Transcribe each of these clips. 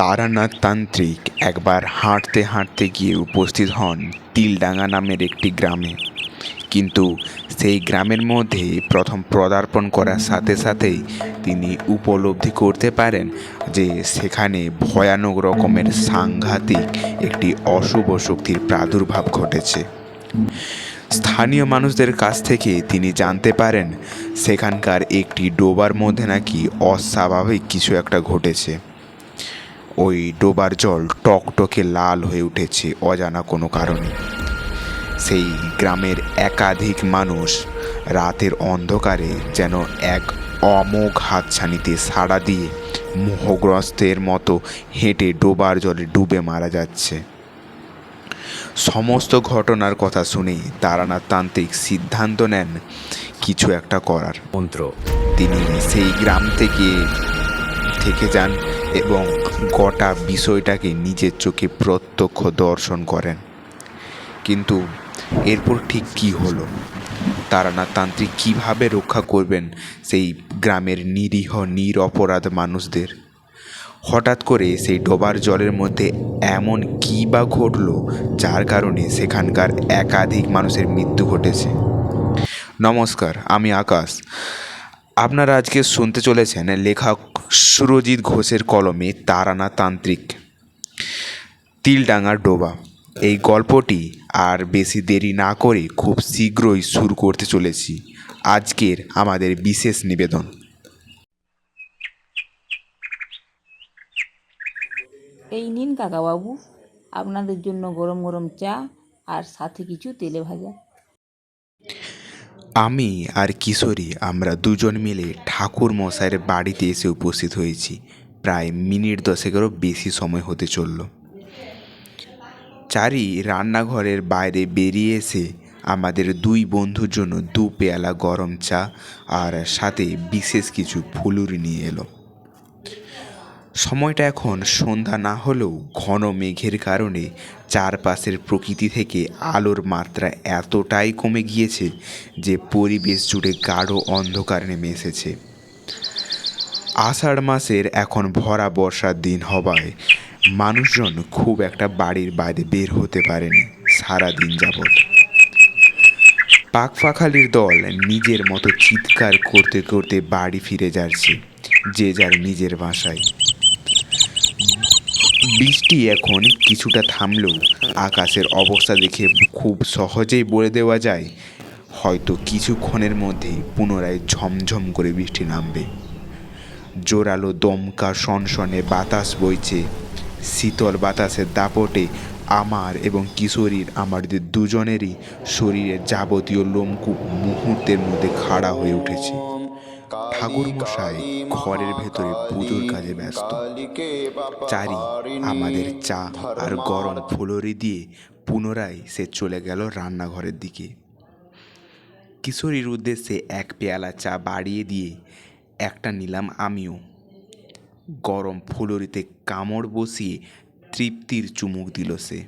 তারানাথ তান্ত্রিক একবার হাঁটতে হাঁটতে গিয়ে উপস্থিত হন তিলডাঙ্গা নামের একটি গ্রামে। কিন্তু সেই গ্রামের মধ্যে প্রথম পদার্পণ করার সাথে সাথেই তিনি উপলব্ধি করতে পারেন যে সেখানে ভয়ানক রকমের সাংঘাতিক একটি অশুভ শক্তির প্রাদুর্ভাব ঘটেছে। স্থানীয় মানুষদের কাছ থেকে তিনি জানতে পারেন সেখানকার একটি ডোবার মধ্যে নাকি অস্বাভাবিক কিছু একটা ঘটেছে। ওই ডোবার জল টকটকে লাল হয়ে উঠেছে অজানা কোনো কারণে। সেই গ্রামের একাধিক মানুষ রাতের অন্ধকারে যেন এক অমোঘ হাতছানিতে সাড়া দিয়ে মোহগ্রস্তের মতো হেঁটে ডোবার জলে ডুবে মারা যাচ্ছে। সমস্ত ঘটনার কথা শুনেই তারানাথ তান্ত্রিক সিদ্ধান্ত নেন কিছু একটা করার। মন্ত্র তিনি সেই গ্রাম থেকে যান এবং গোটা বিষয়টাকে নিজের চোখে প্রত্যক্ষ দর্শন করেন। কিন্তু এরপর ঠিক কী হলো, তারানাথ তান্ত্রিক কীভাবে রক্ষা করবেন সেই গ্রামের নিরীহ নিরপরাধ মানুষদের? হঠাৎ করে সেই ডোবার জলের মধ্যে এমন কী বা ঘটল যার কারণে সেখানকার একাধিক মানুষের মৃত্যু ঘটেছে? নমস্কার, আমি আকাশ। আপনারা আজকে শুনতে চলেছেন লেখক সুরজিৎ ঘোষের কলমে তারানাথ তান্ত্রিক, তিলডাঙ্গার ডোবা। এই গল্পটি আর বেশি দেরি না করে খুব শীঘ্রই শুরু করতে চলেছি আজকের আমাদের বিশেষ নিবেদন। এই নিন কাকাবাবু, আপনাদের জন্য গরম গরম চা আর সাথে কিছু তেলে ভাজা। আমি আর কিশোরী আমরা দুজন মিলে ঠাকুর মশাইয়ের বাড়িতে এসে উপস্থিত হয়েছি। প্রায় মিনিট 10-এরও বেশি সময় হতে চলল। চারি রান্নাঘরের বাইরে বেরিয়ে এসে আমাদের দুই বন্ধুর জন্য 2 পেয়ালা গরম চা আর সাথে বিশেষ কিছু ফুলুরি নিয়ে এলো। সময়টা এখন সন্ধ্যা না হলেও ঘন মেঘের কারণে চারপাশের প্রকৃতি থেকে আলোর মাত্রা এতটাই কমে গিয়েছে যে পরিবেশ জুড়ে গাঢ় অন্ধকার নেমে এসেছে। আষাঢ় মাসের এখন ভরা বর্ষার দিন হওয়ায় মানুষজন খুব একটা বাড়ির বাইরে বের হতে পারেনি সারাদিন যাবৎ। পাখপাখালির দল নিজের মতো চিৎকার করতে করতে বাড়ি ফিরে যাচ্ছে, যে যার নিজের বাসায়। বৃষ্টি এখন কিছুটা থামলেও আকাশের অবস্থা দেখে খুব সহজেই বলে দেওয়া যায় হয়তো কিছুক্ষণের মধ্যেই পুনরায় ঝমঝম করে বৃষ্টি নামবে। জোরালো দমকা সনসনে বাতাস বইছে। শীতল বাতাসের দাপটে আমার এবং কিশোরীর, আমাদের দুজনেরই শরীরের যাবতীয় লোমকূপ মুহূর্তের মধ্যে খাড়া হয়ে উঠেছে। ঠাকুরমশাই ঘরের ভেতরে পুজোর কাজে ব্যস্ত। চারি আমাদের চা আর গরম ফুলুরি দিয়ে পুনরায় সে চলে গেল রান্নাঘরের দিকে। কিশোরীর উদ্দেশ্যে 1 পেয়ালা চা বাড়িয়ে দিয়ে একটা নিলাম আমিও। গরম ফুলুরিতে কামড় বসিয়ে তৃপ্তির চুমুক দিল সে।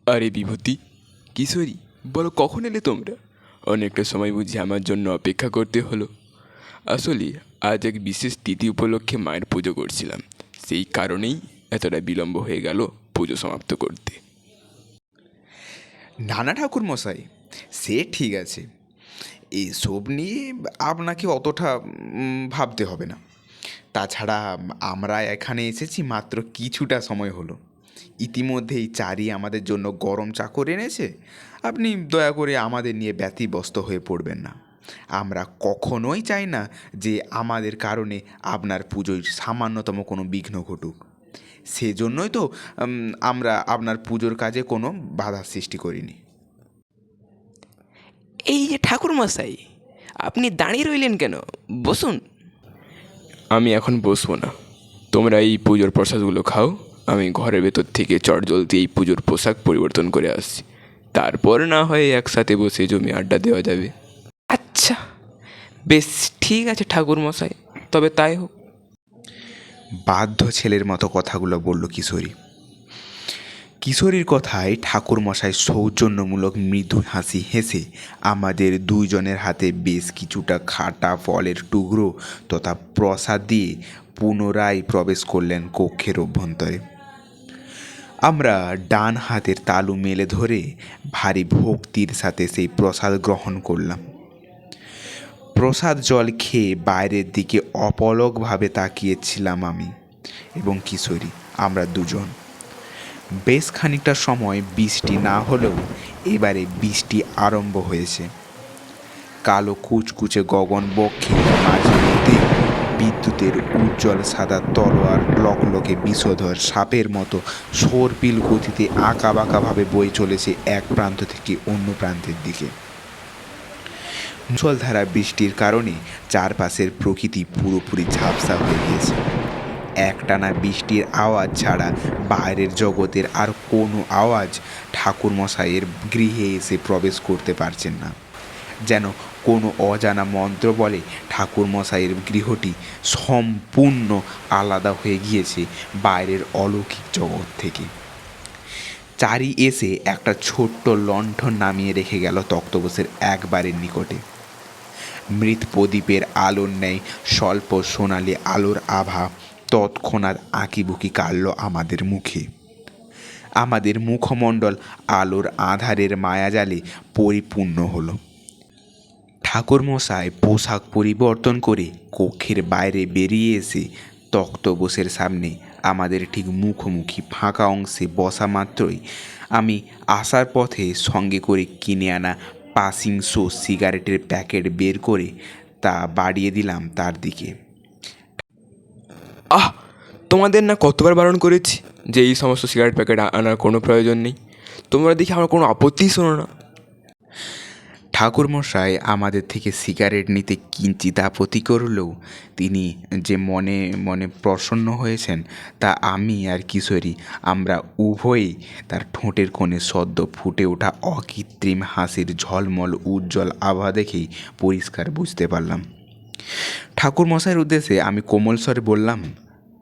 আরে বিভূতি, কিশোরী, বলো কখন এলে তোমরা? অনেকটা সময় বুঝি আমার জন্য অপেক্ষা করতে হলো। আসলে আজ এক বিশেষ তিথি উপলক্ষে মায়ের পুজো করছিলাম, সেই কারণেই এতটা বিলম্ব হয়ে গেল পুজো সমাপ্ত করতে। নানা ঠাকুর মশাই, সে ঠিক আছে, এসব নিয়ে আপনাকে অতটা ভাবতে হবে না। তাছাড়া আমরা এখানে এসেছি মাত্র কিছুটা সময় হলো। ইতিমধ্যেই চারি আমাদের জন্য গরম চা করে এনেছে। আপনি দয়া করে আমাদের নিয়ে ব্যতিব্যস্ত হয়ে পড়বেন না। আমরা কখনোই চাই না যে আমাদের কারণে আপনার পুজোয় সামান্যতম কোনো বিঘ্ন ঘটুক। সেজন্যই তো আমরা আপনার পুজোর কাজে কোনো বাধা সৃষ্টি করিনি। এই যে ঠাকুরমশাই, আপনি দাঁড়িয়ে রইলেন কেন? বসুন। আমি এখন বসবো না, তোমরা এই পুজোর প্রসাদগুলো খাও। আমি ঘরের ভেতর থেকে চটজলদি এই পুজোর পোশাক পরিবর্তন করে আসছি, তারপর না হয় একসাথে বসে জমি আড্ডা দেওয়া যাবে। আচ্ছা, বেশ ঠিক আছে ঠাকুরমশাই, তবে তাই হোক। বাধ্য ছেলের মতো কথাগুলো বলল কিশোরী। কিশোরীর কথায় ঠাকুরমশাই সৌজন্যমূলক মৃদু হাসি হেসে আমাদের দুইজনের হাতে বেশ কিছুটা খাটা ফলের টুকরো তথা প্রসাদ দিয়ে পুনরায় প্রবেশ করলেন কক্ষের অভ্যন্তরে। আমরা ডান হাতের তালু মেলে ধরে ভারী ভক্তির সাথে সেই প্রসাদ গ্রহণ করলাম। প্রসাদ জল খেয়ে বাইরের দিকে অপলকভাবে তাকিয়েছিলাম আমি এবং কিশোরী, আমরা দুজন। বেশ খানিকটা সময় বৃষ্টি না হলেও এবারে বৃষ্টি আরম্ভ হয়েছে। কালো কুচকুচে গগন বক্ষে মাঝে মধ্যে বিদ্যুতের উজ্জ্বল সাদা তলোয়ার লকলকে বিষধর সাপের মতো সর্পিল গতিতে আঁকাবাঁকাভাবে বয়ে চলেছে এক প্রান্ত থেকে অন্য প্রান্তের দিকে। মুষলধারা বৃষ্টির কারণে চারপাশের প্রকৃতি পুরোপুরি ঝাপসা হয়ে গিয়েছে। একটানা বৃষ্টির আওয়াজ ছাড়া বাইরের জগতের আর কোনো আওয়াজ ঠাকুরমশাইয়ের গৃহে এসে প্রবেশ করতে পারছেন না। যেন কোনো অজানা মন্ত্র বলে ঠাকুরমশাইয়ের গৃহটি সম্পূর্ণ আলাদা হয়ে গিয়েছে বাইরের অলৌকিক জগৎ থেকে। চারি এসে একটা ছোট্ট লণ্ঠন নামিয়ে রেখে গেল তক্তপোষের একবারের নিকটে। মৃৎ প্রদীপের আলোর ন্যায় স্বল্প সোনালি আলোর আভা তৎক্ষণাৎ আঁকিবুকি কাড়ল আমাদের মুখে। আমাদের মুখমণ্ডল আলোর আধারের মায়াজালে পরিপূর্ণ হলো। ঠাকুরমশাই পোশাক পরিবর্তন করে কক্ষের বাইরে বেরিয়ে এসে তক্তপোষের সামনে আমাদের ঠিক মুখোমুখি ফাঁকা অংশে বসা মাত্রই আমি আসার পথে সঙ্গে করে কিনে আনা পাসিং শো সিগারেটের প্যাকেট বের করে তা বাড়িয়ে দিলাম তার দিকে। আহ, তোমাদের না কতবার বারণ করেছি যে এই সমস্ত সিগারেট প্যাকেট আনার কোনো প্রয়োজন নেই। তোমরা দেখি আমার কোনো আপত্তিই শোনো না। ঠাকুরমশাই আমাদের থেকে সিগারেট নিতে কিঞ্চিত আপত্তি করলেও তিনি যে মনে মনে প্রসন্ন হয়েছেন তা আমি আর কিশোরী আমরা উভয়েই তার ঠোঁটের কোণে সদ্য ফুটে ওঠা অকৃত্রিম হাসির ঝলমল উজ্জ্বল আভা দেখেই পরিষ্কার বুঝতে পারলাম। ঠাকুরমশাইয়ের উদ্দেশ্যে আমি কোমল স্বরে বললাম,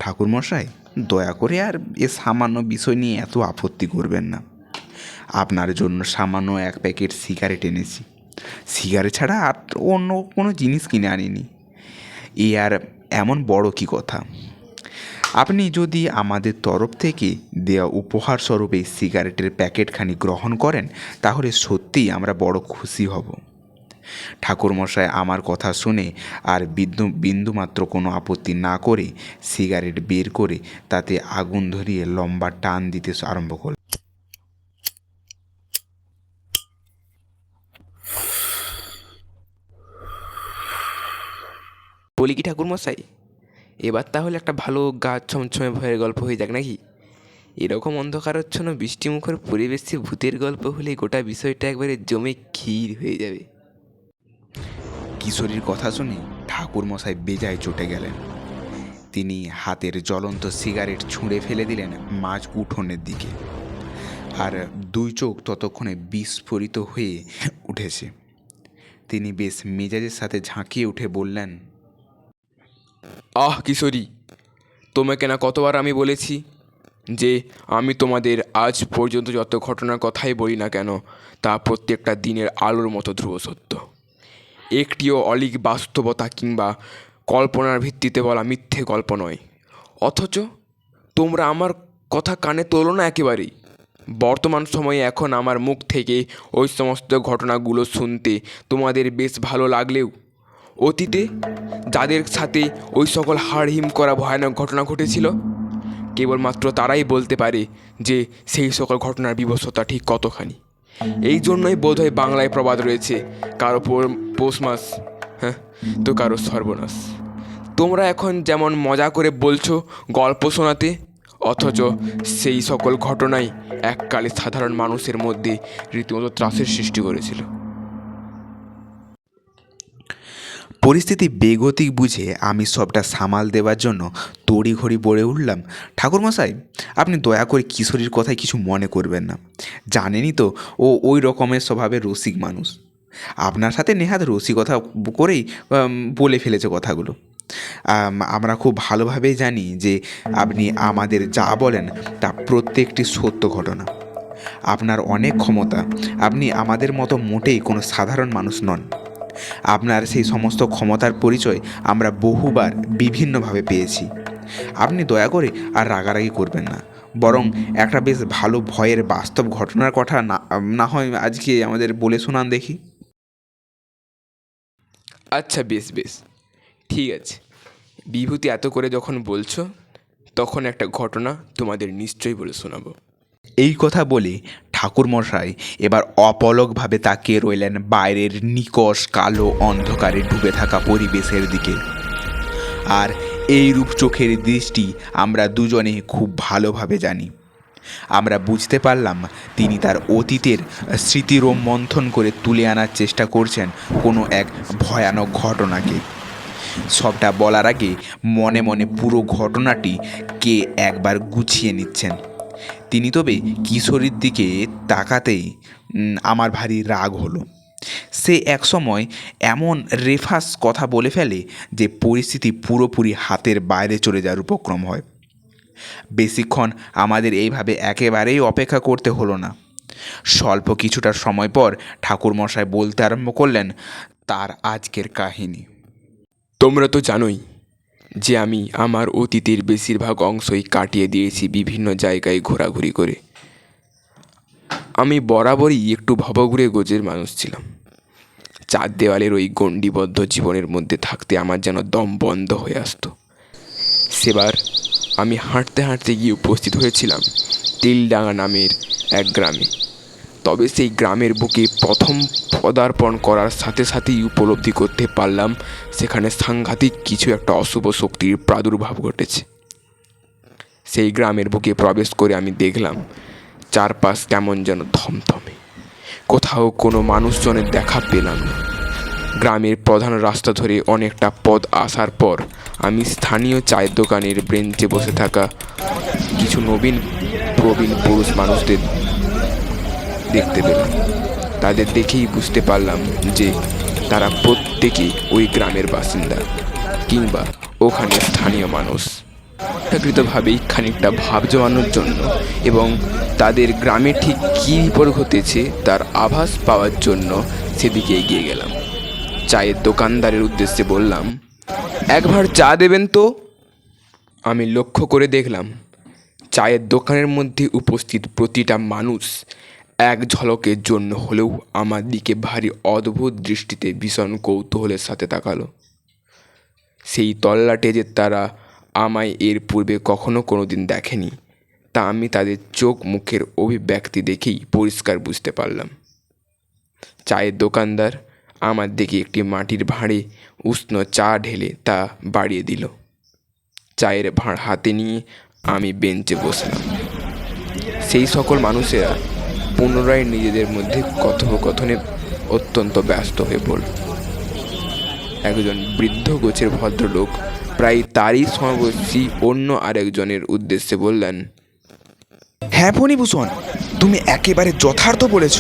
ঠাকুরমশাই, দয়া করে আর এ সামান্য বিষয় নিয়ে এত আপত্তি করবেন না। আপনার জন্য সামান্য এক প্যাকেট সিগারেট এনেছি। সিগারেট ছাড়া আর অন্য কোনো জিনিস কিনে আনিনি। এ আর এমন বড় কি কথা। আপনি যদি আমাদের তরফ থেকে দেওয়া উপহার স্বরূপে সিগারেটের প্যাকেটখানি গ্রহণ করেন তাহলে সত্যিই আমরা বড় খুশি হব। ঠাকুরমশাই আমার কথা শুনে আর বিন্দুমাত্র কোনো আপত্তি না করে সিগারেট বের করে তাতে আগুন ধরিয়ে লম্বা টান দিতে আরম্ভ করল। বলি কি ঠাকুরমশাই, এবার তাহলে একটা ভালো গাছ ছমছমে ভয়ের গল্প হয়ে যাক নাকি? এরকম অন্ধকারচ্ছন্ন বৃষ্টিমুখর পরিবেশে ভূতের গল্প হলে গোটা বিষয়টা একবারে জমে ক্ষীর হয়ে যাবে। কিশোরীর কথা শুনে ঠাকুরমশাই বেজায় চটে গেলেন। তিনি হাতের জ্বলন্ত সিগারেট ছুঁড়ে ফেলে দিলেন মাঝ উঠোনের দিকে, আর দুই চোখ ততক্ষণে বিস্ফোরিত হয়ে উঠেছে। তিনি বেশ মেজাজের সাথে ঝাঁকিয়ে উঠে বললেন, আহ কিশোরী, তোমাকে না কতবার আমি বলেছি যে আমি তোমাদের আজ পর্যন্ত যত ঘটনার কথাই বলি না কেন তা প্রত্যেকটা দিনের আলোর মতো ধ্রুব সত্য। একটিও অলীক বাস্তবতা কিংবা কল্পনার ভিত্তিতে বলা মিথ্যে গল্প নয়। অথচ তোমরা আমার কথা কানে তোলো না একেবারেই। বর্তমান সময়ে এখন আমার মুখ থেকে ওই সমস্ত ঘটনাগুলো শুনতে তোমাদের বেশ ভালো লাগলেও অতীতে যাদের সাথে ওই সকল হাড়হিম করা ভয়ানক ঘটনা ঘটেছিল কেবলমাত্র তারাই বলতে পারে যে সেই সকল ঘটনার বীভৎসতা ঠিক কতখানি। এই জন্যই বোধহয় বাংলায় প্রবাদ রয়েছে, কারো পৌষ মাস হ্যাঁ তো কারো সর্বনাশ। তোমরা এখন যেমন মজা করে বলছো গল্প শোনাতে, অথচ সেই সকল ঘটনাই এককালে সাধারণ মানুষের মধ্যে রীতিমতো ত্রাসের সৃষ্টি করেছিল। পরিস্থিতি বেগতিক বুঝে আমি সবটা সামাল দেওয়ার জন্য তড়িঘড়ি বলে উঠলাম, ঠাকুরমশাই, আপনি দয়া করে কিশোরীর কথায় কিছু মনে করবেন না। জানেনই তো ও ওই রকমের স্বভাবের রসিক মানুষ। আপনার সাথে নেহাত রসিকতা করেই বলে ফেলেছে কথাগুলো। আমরা খুব ভালোভাবেই জানি যে আপনি আমাদের যা বলেন তা প্রত্যেকটি সত্য ঘটনা। আপনার অনেক ক্ষমতা, আপনি আমাদের মতো মোটেই কোনো সাধারণ মানুষ নন। আপনার সেই সমস্ত ক্ষমতার পরিচয় আমরা বহুবার বিভিন্নভাবে পেয়েছি। আপনি দয়া করে আর রাগারাগি করবেন না, বরং একটা বেশ ভালো ভয়ের বাস্তব ঘটনার কথা না হয় আজকে আমাদের বলে শোনান দেখি। আচ্ছা, বেশ বেশ, ঠিক আছে। বিভূতি এত করে যখন বলছো, তখন একটা ঘটনা তোমাদের নিশ্চয়ই বলে শোনাবো। এই কথা বলে ঠাকুরমশাই এবার অপলকভাবে তাকিয়ে রইলেন বাইরের নিকষ কালো অন্ধকারে ডুবে থাকা পরিবেশের দিকে। আর এই রূপ চোখের দৃষ্টি আমরা দুজনে খুব ভালোভাবে জানি। আমরা বুঝতে পারলাম তিনি তার অতীতের স্মৃতিরোম মন্থন করে তুলে আনার চেষ্টা করছেন কোনো এক ভয়ানক ঘটনাকে। সবটা বলার আগে মনে মনে পুরো ঘটনাটি কে একবার গুছিয়ে নিচ্ছেন তিনি। তবে কিশোরীর দিকে তাকাতেই আমার ভারী রাগ হলো। সে একসময় এমন রেফাস কথা বলে ফেলে যে পরিস্থিতি পুরোপুরি হাতের বাইরে চলে যাওয়ার উপক্রম হয়। বেশিক্ষণ আমাদের এইভাবে একেবারেই অপেক্ষা করতে হলো না। স্বল্প কিছুটা সময় পর ঠাকুরমশাই বলতে আরম্ভ করলেন তার আজকের কাহিনী। তোমরা তো জানোই যে আমি আমার অতীতের বেশিরভাগ অংশই কাটিয়ে দিয়েছি বিভিন্ন জায়গায় ঘোরাঘুরি করে। আমি বরাবরই একটু ভবঘুরে গোজের মানুষ ছিলাম। চার দেওয়ালের ওই গণ্ডিবদ্ধ জীবনের মধ্যে থাকতে আমার যেন দম বন্ধ হয়ে আসতো। সেবার আমি হাঁটতে হাঁটতে গিয়ে উপস্থিত হয়েছিলাম তিলডাঙ্গা নামের এক গ্রামে। তবে সেই গ্রামের বুকে প্রথম পদার্পণ করার সাথে সাথেই উপলব্ধি করতে পারলাম সেখানে সাংঘাতিক কিছু একটা অশুভ শক্তির প্রাদুর্ভাব ঘটেছে। সেই গ্রামের বুকে প্রবেশ করে আমি দেখলাম চারপাশ কেমন যেন থমথমে, কোথাও কোনো মানুষজনের দেখা পেলাম না। গ্রামের প্রধান রাস্তা ধরে অনেকটা পথ আসার পর আমি স্থানীয় চায়ের দোকানের বেঞ্চে বসে থাকা কিছু নবীন প্রবীণ পুরুষ মানুষদের দেখতে পেলাম। তাদের দেখেই বুঝতে পারলাম যে তারা প্রত্যেকেই ওই গ্রামের বাসিন্দা কিংবা ওখানে স্থানীয় মানুষ। ইচ্ছাকৃতভাবেই খানিকটা ভাব জমানোর জন্য এবং তাদের গ্রামে ঠিক কী বিপদ ঘটেছে তার আভাস পাওয়ার জন্য সেদিকে এগিয়ে গেলাম। চায়ের দোকানদারের উদ্দেশ্যে বললাম, এক ভাঁড় চা দেবেন তো। আমি লক্ষ্য করে দেখলাম চায়ের দোকানের মধ্যে উপস্থিত প্রতিটা মানুষ এক ঝলকের জন্য হলেও আমার দিকে ভারী অদ্ভুত দৃষ্টিতে ভীষণ কৌতূহলের সাথে তাকালো। সেই তল্লাটে যে তারা আমায় এর পূর্বে কখনো কোনো দিন দেখেনি তা আমি তাদের চোখ মুখের অভিব্যক্তি দেখেই পরিষ্কার বুঝতে পারলাম। চায়ের দোকানদার আমার দিকে একটি মাটির ভাঁড়ে উষ্ণ চা ঢেলে তা বাড়িয়ে দিল। চায়ের ভাঁড় হাতে নিয়ে আমি বেঞ্চে বসলাম। সেই সকল মানুষেরা পুনরায় নিজেদের মধ্যে কথোপকথনে অত্যন্ত ব্যস্ত হয়ে পড়ল। একজন বৃদ্ধ গোছের ভদ্রলোক প্রায় তারই সমবয়সী অন্য আরেকজনের উদ্দেশ্যে বললেন, হ্যাঁ ফণিভূষণ, তুমি একেবারে যথার্থ বলেছ।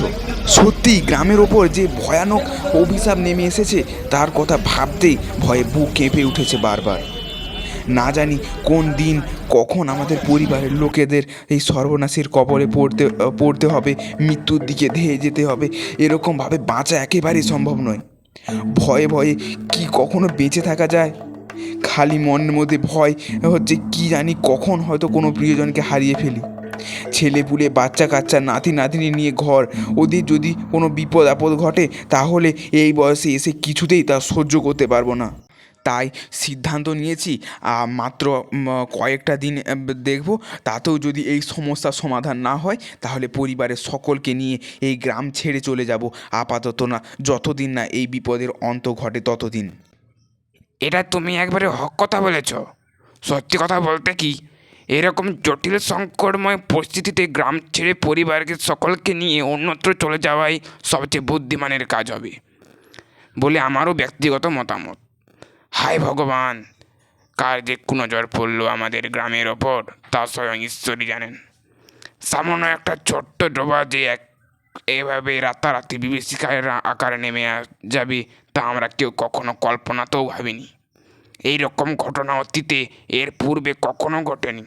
সত্যি গ্রামের ওপর যে ভয়ানক অভিশাপ নেমে এসেছে তার কথা ভাবতেই ভয়ে বুক কেঁপে উঠেছে বারবার। না জানি কোন দিন কখন আমাদের পরিবারের লোকেদের এই সর্বনাশের কবলে পড়তে হবে, মৃত্যুর দিকে ধেয়ে যেতে হবে। এরকমভাবে বাঁচা একেবারেই সম্ভব নয়। ভয়ে ভয়ে কি কখনো বেঁচে থাকা যায়? খালি মনের মধ্যে ভয় হচ্ছে কি জানি কখন হয়তো কোনো প্রিয়জনকে হারিয়ে ফেলি। ছেলেপুলে বাচ্চা কাচ্চা নাতি নাতনি নিয়ে ঘর, ওদের যদি কোনো বিপদ আপদ ঘটে তাহলে এই বয়সে এসে কিছুতেই তা সহ্য করতে পারবো না। তাই সিদ্ধান্ত নিয়েছি মাত্র কয়েকটা দিন দেখব, তাতেও যদি এই সমস্যার সমাধান না হয় তাহলে পরিবারের সকলকে নিয়ে এই গ্রাম ছেড়ে চলে যাব, আপাতত না, যতদিন না এই বিপদের অন্ত ঘটে ততদিন। এটা তুমি একবারে হক কথা বলেছ। সত্যি কথা বলতে কি, এরকম জটিল সংকটময় পরিস্থিতিতে গ্রাম ছেড়ে পরিবারকে সকলকে নিয়ে অন্যত্র চলে যাওয়াই সবচেয়ে বুদ্ধিমানের কাজ হবে বলে আমারও ব্যক্তিগত মতামত। হায় ভগবান, কার যে কুনজর পড়ল আমাদের গ্রামের ওপর তা স্বয়ং ঈশ্বরই জানেন। সামান্য একটা ছোট্ট ডোবা যে এভাবে রাতারাতি বিভীষিকার আকারে নেমে যাবে তা আমরা কেউ কখনো কল্পনাতেও ভাবিনি। এই রকম ঘটনা অতীতে এর পূর্বে কখনো ঘটেনি।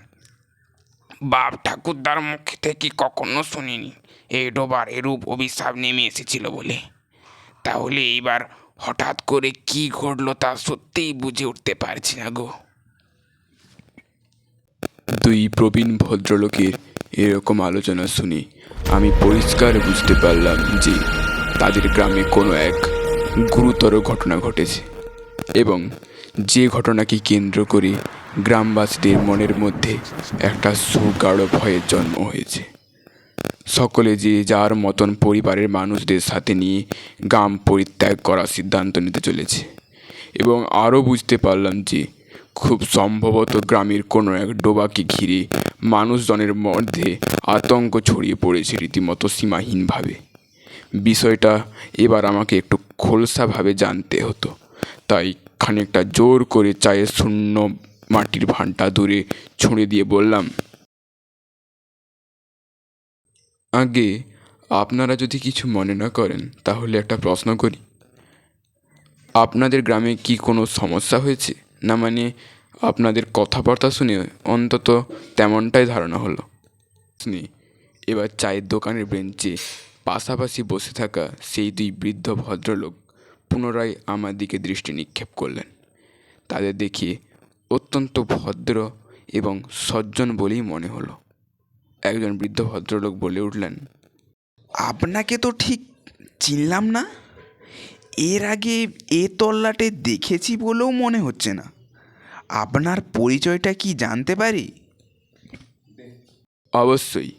বাপ ঠাকুরদার মুখ থেকে কখনো শুনিনি এই ডোবার এরূপ অভিশাপ নেমে এসেছিল বলে। তাহলে এইবার হঠাৎ করে কি ঘটলো তা সত্যিই বুঝে উঠতে পারছি না গো। দুই প্রবীণ ভদ্রলোকের এরকম আলোচনা শুনে আমি পরিষ্কার বুঝতে পারলাম যে তাদের গ্রামে কোনো এক গুরুতর ঘটনা ঘটেছে এবং যে ঘটনাকে কেন্দ্র করে গ্রামবাসীদের মনের মধ্যে একটা সুগাঢ় ভয়ের জন্ম হয়েছে। সকলে যে যার মতন পরিবারের মানুষদের সাথে নিয়ে গ্রাম পরিত্যাগ করার সিদ্ধান্ত নিতে চলেছে এবং আরও বুঝতে পারলাম যে খুব সম্ভবত গ্রামের কোনো এক ডোবাকে ঘিরে মানুষজনের মধ্যে আতঙ্ক ছড়িয়ে পড়েছে রীতিমতো সীমাহীনভাবে। বিষয়টা এবার আমাকে একটু খোলসাভাবে জানতে হতো, তাই খানিকটা জোর করে চায়ের শূন্য মাটির ভাঁড়টা দূরে ছুঁড়ে দিয়ে বললাম, আগে আপনারা যদি কিছু মনে না করেন তাহলে একটা প্রশ্ন করি। আপনাদের গ্রামে কি কোনো সমস্যা হয়েছে? না মানে আপনাদের কথাবার্তা শুনে অন্তত তেমনটাই ধারণা হলো। এবার চায়ের দোকানের বেঞ্চে পাশাপাশি বসে থাকা সেই দুই বৃদ্ধ ভদ্রলোক পুনরায় আমার দিকে দৃষ্টি নিক্ষেপ করলেন। তাদের দেখে অত্যন্ত ভদ্র এবং সজ্জন বলেই মনে হলো। একজন বৃদ্ধ ভদ্রলোক বলে উঠলেন, আপনাকে তো ঠিক চিনলাম না। এর আগে এ তল্লাটে দেখেছি বলেও মনে হচ্ছে না। আপনার পরিচয়টা কি জানতে পারি? অবশ্যই,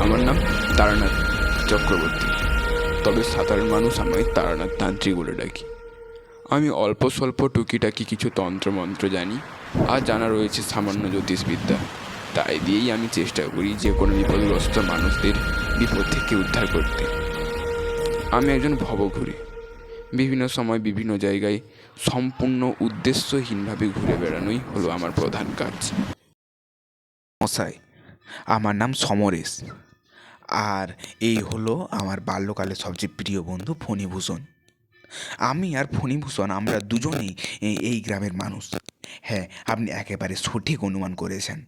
আমার নাম তারানাথ চক্রবর্তী, তবে সাধারণ মানুষ আমায় তারানাথ তান্ত্রিক বলে ডাকি। আমি অল্প স্বল্প টুকিটাকি কিছু তন্ত্রমন্ত্র জানি, আর জানা রয়েছে সামান্য জ্যোতিষবিদ্যা। তাই দিয়েই আমি চেষ্টা করি যে কোনো বিপদগ্রস্ত মানুষদের বিপদ থেকে উদ্ধার করতে। আমি একজন ভবঘুরে, বিভিন্ন সময় বিভিন্ন জায়গায় সম্পূর্ণ উদ্দেশ্যহীনভাবে ঘুরে বেড়ানোই হলো আমার প্রধান কাজ। মশাই, আমার নাম সমরেশ, আর এই হলো আমার বাল্যকালের সবচেয়ে প্রিয় বন্ধু ফণীভূষণ। আমি আর ফণীভূষণ আমরা দুজনেই এই গ্রামের মানুষ। হ্যাঁ, আপনি একেবারে সঠিক অনুমান করেছেন।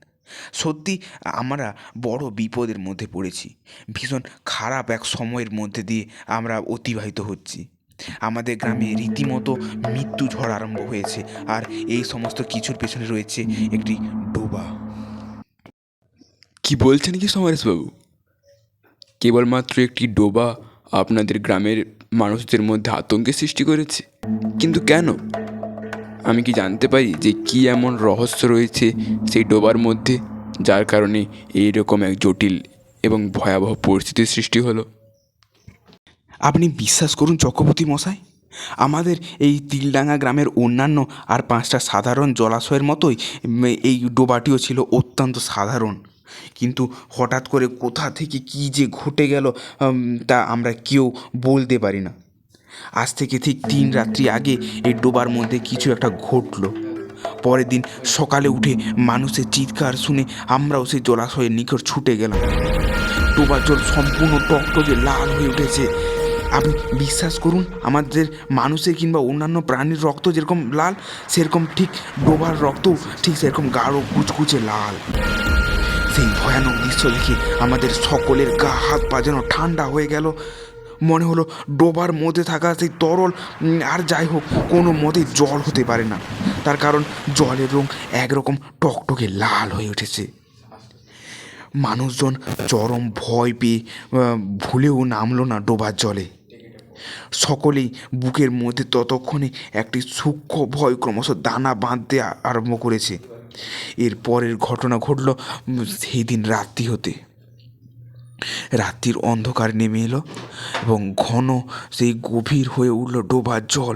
সত্যি আমরা বড় বিপদের মধ্যে পড়েছি। ভীষণ খারাপ এক সময়ের মধ্যে দিয়ে আমরা অতিবাহিত হচ্ছি। আমাদের গ্রামে রীতিমতো মৃত্যু ঝড় আরম্ভ হয়েছে, আর এই সমস্ত কিছুর পেছনে রয়েছে একটি ডোবা। কি বলছেন কি সমরেশবাবু? কেবলমাত্র একটি ডোবা আপনাদের গ্রামের মানুষদের মধ্যে আতঙ্কের সৃষ্টি করেছে? কিন্তু কেন? আমি কি জানতে পারি যে কি এমন রহস্য রয়েছে সেই ডোবার মধ্যে, যার কারণে এইরকম এক জটিল এবং ভয়াবহ পরিস্থিতির সৃষ্টি হলো? আপনি বিশ্বাস করুন চক্রবর্তী মশাই, আমাদের এই তিলডাঙ্গা গ্রামের অন্যান্য আর 5টা সাধারণ জলাশয়ের মতোই এই ডোবাটিও ছিল অত্যন্ত সাধারণ। কিন্তু হঠাৎ করে কোথা থেকে কী যে ঘটে গেল তা আমরা কেউ বলতে পারি না। আজ থেকে ঠিক 3 রাত্রি আগে এই ডোবার মধ্যে কিছু একটা ঘটলো। পরের দিন সকালে উঠে মানুষের চিৎকার শুনে আমরাও সেই জলাশয়ের নিকট ছুটে গেলাম। ডোবার জল সম্পূর্ণ টকটকে লাল হয়ে উঠেছে। আপনি বিশ্বাস করুন, আমাদের মানুষের কিংবা অন্যান্য প্রাণীর রক্ত যেরকম লাল, সেরকম ঠিক ডোবার রক্তও ঠিক সেরকম গাঢ় কুচকুচে লাল। সেই ভয়ানক দৃশ্য দেখে আমাদের সকলের গা হাত পা যেন ঠান্ডা হয়ে গেল। মনে হলো ডোবার মধ্যে থাকা সেই তরল আর যাই হোক কোনো মতেই জল হতে পারে না, তার কারণ জলের রং একরকম টকটকে লাল হয়ে উঠেছে। মানুষজন চরম ভয় পেয়ে ভুলেও নামলো না ডোবার জলে। সকলেই বুকের মধ্যে ততক্ষণে একটি সূক্ষ্ম ভয় ক্রমশ দানা বাঁধতে আরম্ভ করেছে। এর পরের ঘটনা ঘটল সেই দিন রাত্রি হতে। রাত্রির অন্ধকার নেমে এলো এবং ঘন সেই গভীর হয়ে উঠল ডোবার জল,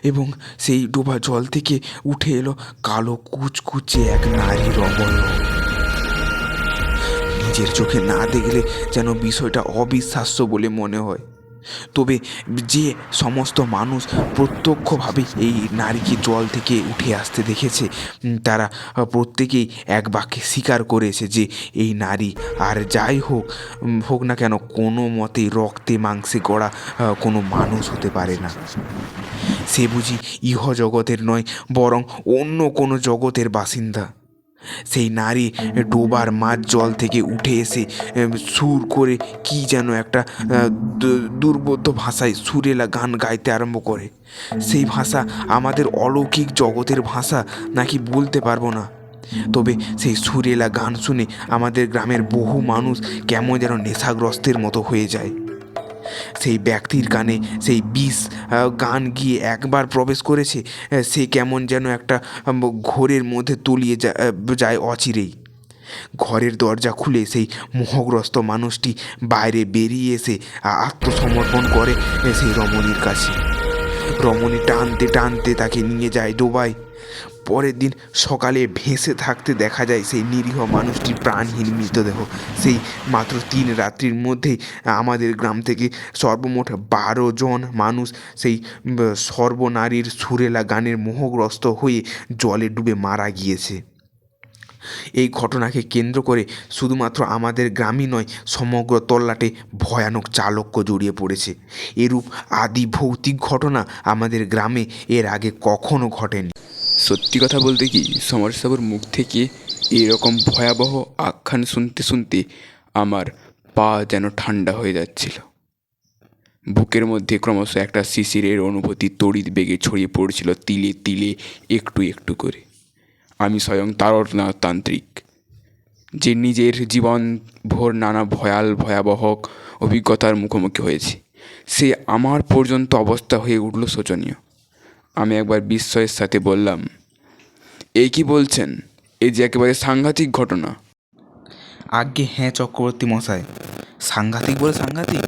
এবং সেই ডোবা জল থেকে উঠে এলো কালো কুচকুচে এক নারীর অবয়ব। নিজের চোখে না দেখলে যেন বিষয়টা অবিশ্বাস্য বলে মনে হয়। তবে যে সমস্ত মানুষ প্রত্যক্ষভাবে এই নারীকে জল থেকে উঠে আসতে দেখেছে তারা প্রত্যেকেই এক বাক্যে স্বীকার করেছে যে এই নারী আর যাই হোক হোক না কেন কোনো মতেই রক্তে মাংসে গড়া কোনো মানুষ হতে পারে না। সে বুঝি ইহজগতের নয়, বরং অন্য কোনো জগতের বাসিন্দা। সেই নারী ডোবার মাঝ জল থেকে উঠে এসে সুর করে কি যেন একটা দুর্বোধ্য ভাষায় সুরেলা গান গাইতে আরম্ভ করে। সেই ভাষা আমাদের অলৌকিক জগতের ভাষা নাকি বলতে পারবো না, তবে সেই সুরেলা গান শুনে আমাদের গ্রামের বহু মানুষ কেমন যেন নেশাগ্রস্তের মতো হয়ে যায়। সেই ব্যক্তির কানে সেই বিষ গান গিয়ে একবার প্রবেশ করেছে, সে কেমন যেন একটা ঘোরের মধ্যে তলিয়ে যায় অচিরেই। ঘরের দরজা খুলে সেই মোহগ্রস্ত মানুষটি বাইরে বেরিয়ে এসে আত্মসমর্পণ করে সেই রমণীর কাছে। রমণী টানতে টানতে তাকে নিয়ে যায় ডোবায়। পরের দিন সকালে ভেসে থাকতে দেখা যায় সেই নিরীহ মানুষটির প্রাণহীন মৃতদেহ। সেই মাত্র 3 রাত্রির মধ্যেই আমাদের গ্রাম থেকে সর্বমোট 12 জন মানুষ সেই সর্বনারীর সুরেলা গানের মোহগ্রস্ত হয়ে জলে ডুবে মারা গিয়েছে। এই ঘটনাকে কেন্দ্র করে শুধুমাত্র আমাদের গ্রামই নয়, সমগ্র তল্লাটে ভয়ানক চালক্য জড়িয়ে পড়েছে। এরূপ আদি ভৌতিক ঘটনা আমাদের গ্রামে এর আগে কখনো ঘটেনি। সত্যি কথা বলতে কি, সমরেশবাবুর মুখ থেকে এরকম ভয়াবহ আখ্যান শুনতে শুনতে আমার পা যেন ঠান্ডা হয়ে যাচ্ছিল। বুকের মধ্যে ক্রমশ একটা শিশিরের অনুভূতি তড়িৎ বেগে ছড়িয়ে পড়ছিল তিলে তিলে, একটু একটু করে। আমি স্বয়ং তান্ত্রিক, যে নিজের জীবন ভোর নানা ভয়াবহ অভিজ্ঞতার মুখোমুখি হয়েছে, সে আমার পর্যন্ত অবস্থা হয়ে উঠল শোচনীয়। আমি একবার বিস্ময়ের সাথে বললাম, এই কি বলছেন? এই যে একেবারে সাংঘাতিক ঘটনা। আজ্ঞে হ্যাঁ চক্রবর্তী মশাই, সাংঘাতিক বলে সাংঘাতিক।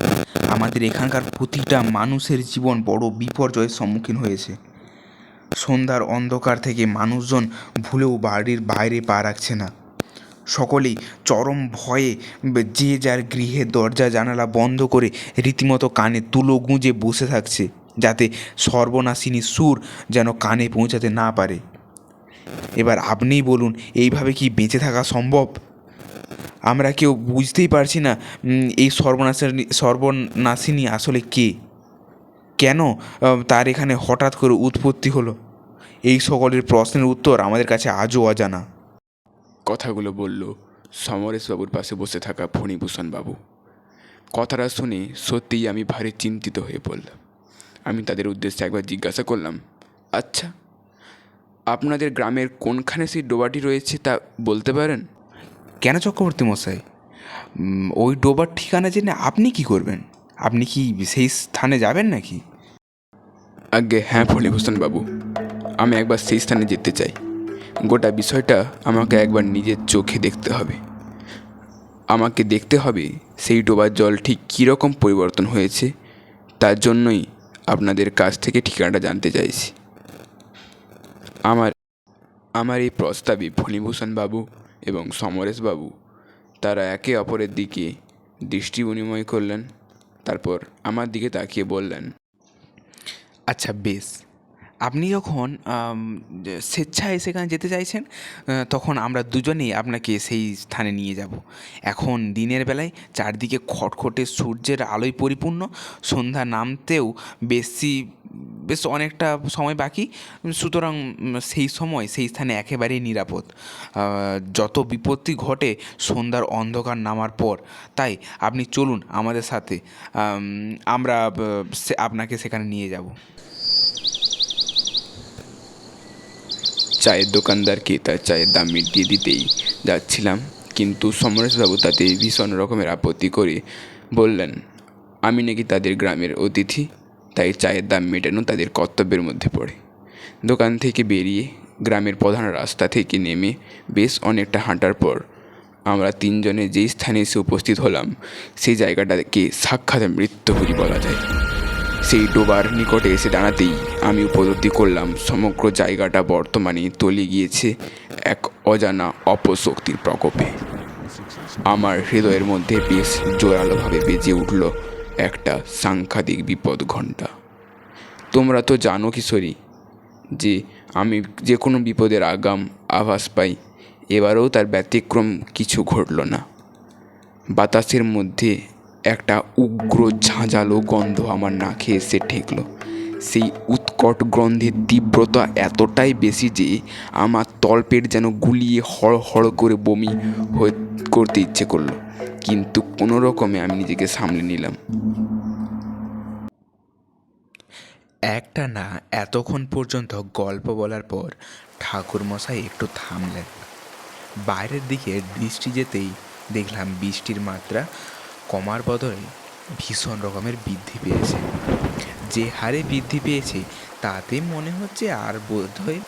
আমাদের এখানকার প্রতিটা মানুষের জীবন বড় বিপর্যয়ের সম্মুখীন হয়েছে। সন্ধ্যার অন্ধকার থেকে মানুষজন ভুলেও বাড়ির বাইরে পা রাখছে না। সকলেই চরম ভয়ে যে যার গৃহের দরজা জানালা বন্ধ করে রীতিমতো কানে তুলো গুঁজে বসে থাকছে, যাতে সর্বনাশিনী সুর যেন কানে পৌঁছাতে না পারে। এবার আপনিই বলুন, এইভাবে কি বেঁচে থাকা সম্ভব? আমরা কেউ বুঝতেই পারছি না এই সর্বনাশিনী আসলে কে, কেন তার এখানে হঠাৎ করে উৎপত্তি হলো। এই সকলের প্রশ্নের উত্তর আমাদের কাছে আজও অজানা। কথাগুলো বলল সমরেশবাবুর পাশে বসে থাকা ফণিভূষণ বাবু। কথাটা শুনে সত্যিই আমি ভারী চিন্তিত হয়ে পড়লাম। আমি তাদের উদ্দেশ্যে একবার জিজ্ঞাসা করলাম, আচ্ছা, আপনাদের গ্রামের কোনখানে সেই ডোবাটি রয়েছে তা বলতে পারেন? কেন চক্রবর্তী মশাই, ওই ডোবার ঠিকানা জেনে আপনি কি করবেন? আপনি কি সেই স্থানে যাবেন নাকি? আজ্ঞে হ্যাঁ ফণিভূষণ বাবু, আমি একবার সেই স্থানে যেতে চাই। গোটা বিষয়টা আমাকে একবার নিজের চোখে দেখতে হবে। আমাকে দেখতে হবে সেই ডোবার জল ঠিক কীরকম পরিবর্তন হয়েছে। তার জন্যই আপনাদের কাছ থেকে ঠিকানাটা জানতে চাইছি। আমার এই প্রস্তাবে ফণিভূষণ বাবু এবং সমরেশবাবু তারা একে অপরের দিকে দৃষ্টি বিনিময় করলেন। তারপর আমার দিকে তাকিয়ে বললেন, আচ্ছা বেশ, আপনি যখন স্বেচ্ছায় সেখানে যেতে চাইছেন, তখন আমরা দুজনেই আপনাকে সেই স্থানে নিয়ে যাব। এখন দিনের বেলায় চারদিকে খটখটে সূর্যের আলোয় পরিপূর্ণ, সন্ধ্যা নামতেও বেশ অনেকটা সময় বাকি, সুতরাং সেই সময় সেই স্থানে একেবারেই নিরাপদ। যত বিপত্তি ঘটে সন্ধ্যার অন্ধকার নামার পর। তাই আপনি চলুন আমাদের সাথে, আমরা আপনাকে সেখানে নিয়ে যাব। চায়ের দোকানদারকে তার চায়ের দাম মিটিয়ে দিতেই যাচ্ছিলাম, কিন্তু সমরেশবাবু তাতে ভীষণ রকমের আপত্তি করে বললেন, আমি নাকি তাদের গ্রামের অতিথি, তাই চায়ের দাম মেটানো তাদের কর্তব্যের মধ্যে পড়ে। দোকান থেকে বেরিয়ে গ্রামের প্রধান রাস্তা থেকে নেমে বেশ অনেকটা হাঁটার পর আমরা তিনজনে যেই স্থানে এসে উপস্থিত হলাম, সেই জায়গাটাকে সাক্ষাৎ মৃত্যুপুরী বলা যায়। সেই ডোবার নিকটে এসে দাঁড়াতেই আমি উপলব্ধি করলাম সমগ্র জায়গাটা বর্তমানে তলিয়ে গিয়েছে এক অজানা অপশক্তির প্রকোপে। আমার হৃদয়ের মধ্যে বেশ জোরালোভাবে বেজে উঠল একটা সাংঘাতিক বিপদ ঘণ্টা। তোমরা তো জানো কিশোরী যে আমি যে কোনো বিপদের আগাম আভাস পাই। এবারেও তার ব্যতিক্রম কিছু ঘটল না। বাতাসের মধ্যে একটা উগ্র ঝাঁঝালো গন্ধ আমার নাকে এসে ঠেকলো। সেই উৎকট গন্ধের তীব্রতা এতটাই বেশি যে আমার তলপেট যেন গুলিয়ে হড় করে বমি করতে ইচ্ছে করলো, কিন্তু কোনো রকমে আমি নিজেকে সামলে নিলাম। একটা না এতক্ষণ পর্যন্ত গল্প বলার পর ঠাকুরমশাই একটু থামলেন। বাইরের দিকে দৃষ্টি যেতেই দেখলাম বৃষ্টির মাত্রা কমার বদলে ভীষণ রকমের বৃদ্ধি পেয়েছে। যে হারে বৃদ্ধি পেয়েছে তাতে মনে হচ্ছে আর বোধহয়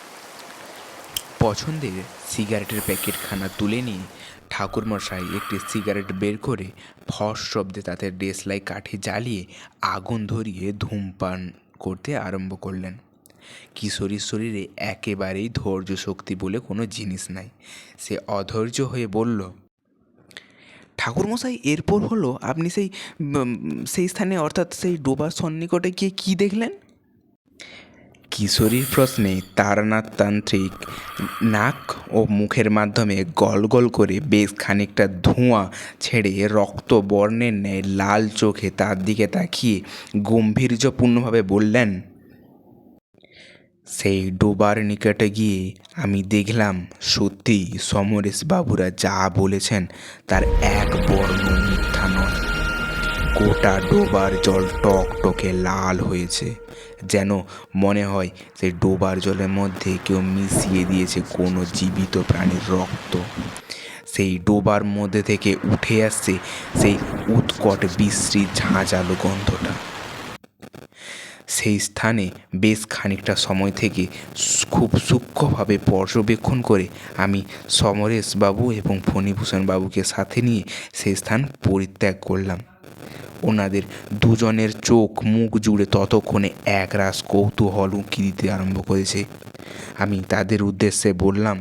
পছন্দের সিগারেটের প্যাকেটখানা তুলে নিয়ে ঠাকুরমশাই একটি সিগারেট বের করে ফস শব্দে তাতে দেশলাই কাঠি জ্বালিয়ে আগুন ধরিয়ে ধূমপান করতে আরম্ভ করলেন। কিশোরীর শরীরে একেবারেই ধৈর্য শক্তি বলে কোনো জিনিস নাই। সে অধৈর্য হয়ে বলল, ঠাকুরমশাই এরপর হলো আপনি সেই স্থানে অর্থাৎ সেই ডোবার সন্নিকটে গিয়ে কী দেখলেন? কিশোরীর প্রশ্নে তান্ত্রিক নাক ও মুখের মাধ্যমে গল গল করে বেশ খানিকটা ধোঁয়া ছেড়ে রক্ত বর্ণের ন্যায় লাল চোখে তার দিকে তাকিয়ে গম্ভীর্যপূর্ণভাবে বললেন, সেই ডোবার নিকটে গিয়ে আমি দেখলাম সত্যি সমরেশ বাবুরা যা বলেছেন তার এক বর্ণ মিথ্যা নয়। গোটা ডোবার জল টকটকে লাল হয়েছে, যেন মনে হয় সেই ডোবার জলের মধ্যে কেউ মিশিয়ে দিয়েছে কোনো জীবিত প্রাণীর রক্ত। সেই ডোবার মধ্যে থেকে উঠে আসছে সেই উৎকট বিশ্রী ঝাঁঝালো গন্ধটা। সেই স্থানে বেশ খানিকটা সময় থেকে খুব সূক্ষ্মভাবে পর্যবেক্ষণ করে আমি সমরেশবাবু এবং ফণিভূষণ বাবুকে সাথে নিয়ে সেই স্থান পরিত্যাগ করলাম। ওনাদের দুজনের চোখ মুখ জুড়ে ততক্ষণে একরাশ কৌতূহল উঁকি দিতে আরম্ভ করেছে। আমি তাদের উদ্দেশ্যে বললাম,